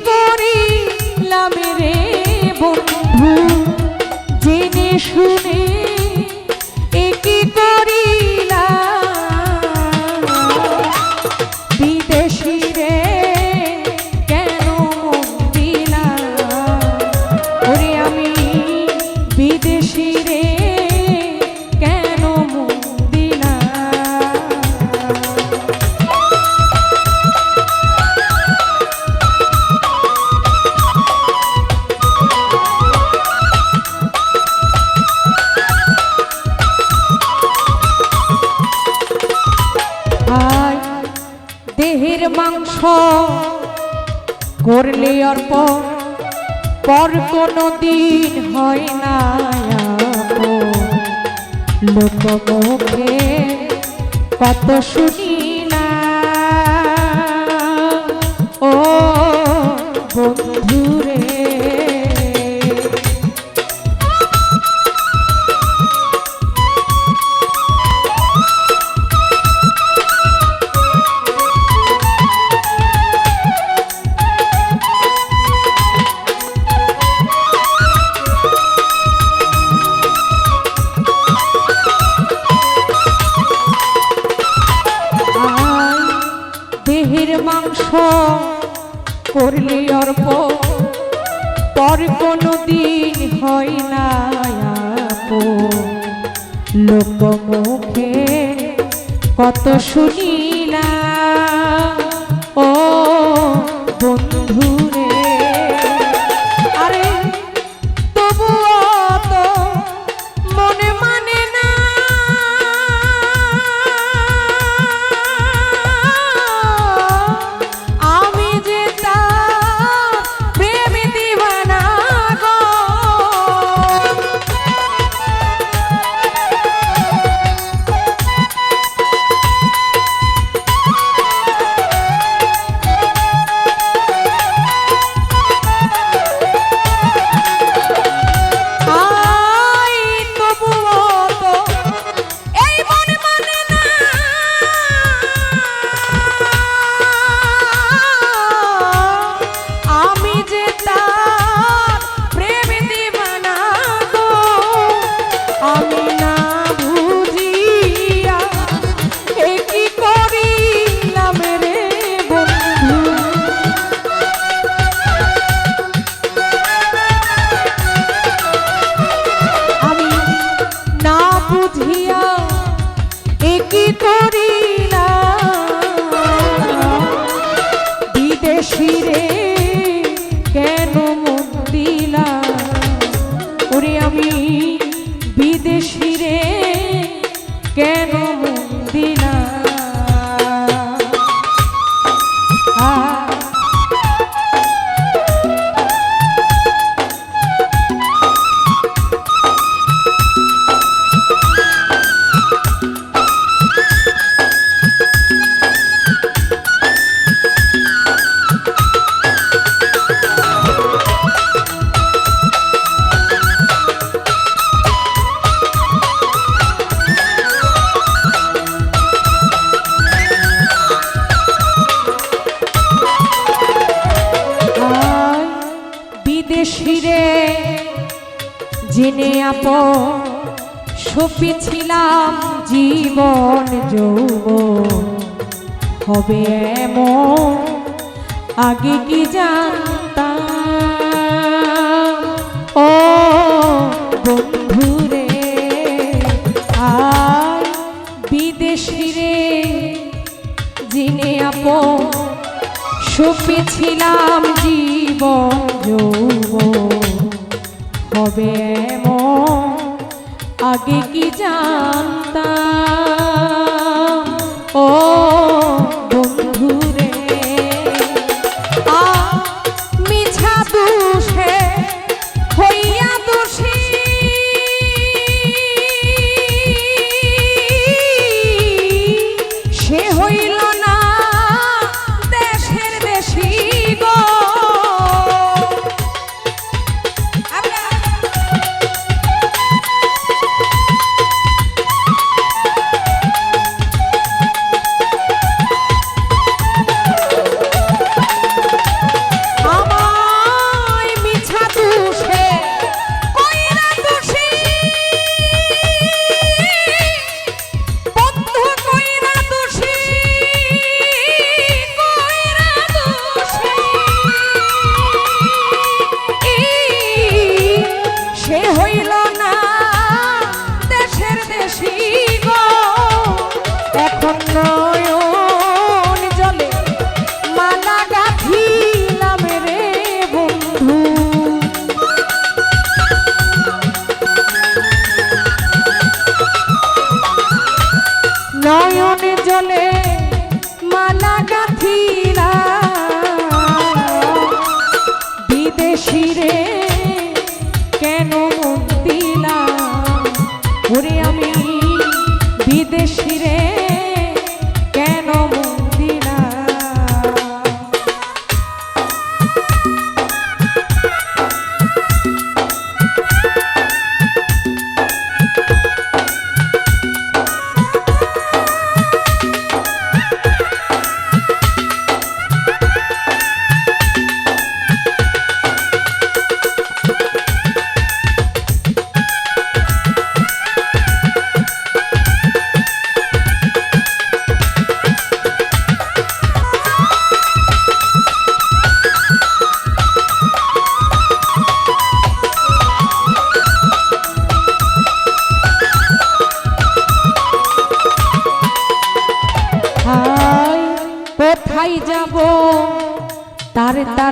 করিলাম রে বন্ধু জেনে শুনে কি করিলাম বিদেশি রে কেন মন দিলাম ওরে আমি বিদেশি রে কেন মন দিলাম দেহের মাংস করলে অর্প পর কোনো দিন হয় না লোক মুখে কত শুনি না ও বন্ধুরে দেহের মাংস করলে অর্প পর কোনো দিন হয় না লোক মুখে কত শুনি না ও বন্ধুরে আরে তবুও তো মনে মানে না আমি যে তার প্রেমে দিওয়ানা গো বিদেশিরে কেন মন দিলাম ওরে আমি বিদেশিরে কেন মন দিলাম বিদেশিরে জেনে আপন সপিছিলাম জীবন যৌবন হবে এমন আগে কি জানতাম ও বন্ধুরে আর বিদেশিরে জেনে আপন সপিছিলাম জীবন যৌবন হবে এমন আগে কি জানতাম ও বন্ধুরে মিছা দোষে হইয়া দোষী সে হইল না দেশের দেশী গো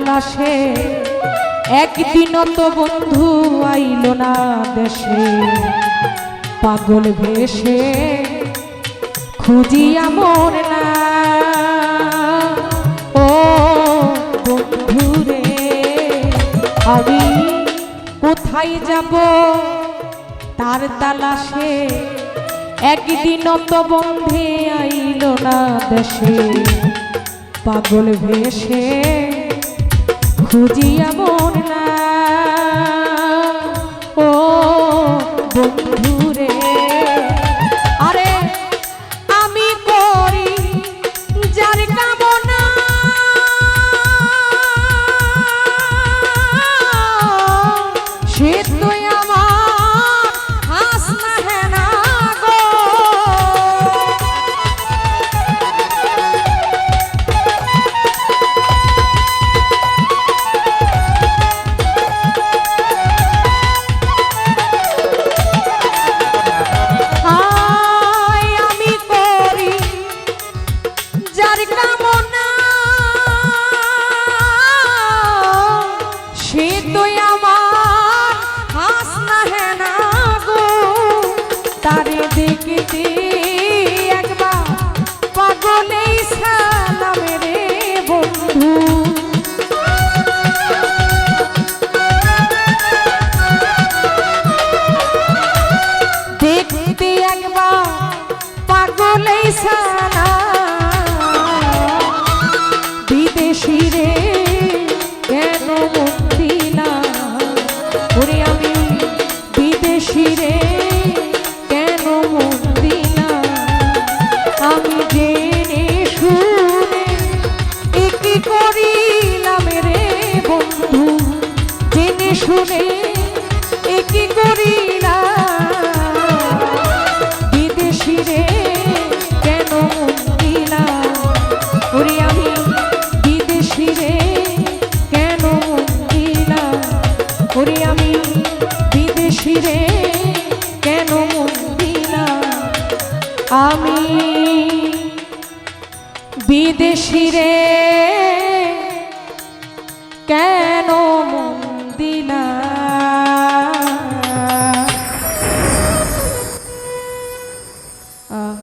তালাশে একদিনও তো বন্ধু আইল না দেশে পাগল ভেসে খুঁজিয়া মন না ও বন্ধু রে আমি কোথায় যাব তার তালাশে একদিনও তো বন্ধে আইল না দেশে পাগল ভেসে খুঁজিয়া মন না ও বন্ধু রে আরে আমি করি যার কামনা সে তো আমার হাসনা হেনা গো তারে দেখতে একবার পাগলেই সালাম রে বন্ধু দেখতে একবার পাগলেই সালাম বিদেশি রে কেন মন দিলাম ওরে আমি বিদেশি রে শুনে একই করিলা বিদেশি রে কেন মন দিলাম ওরে আমি বিদেশি রে কেন মন দিলাম ওরে আমি বিদেশি রে কেন মন দিলাম আমি বিদেশি রে কেন মন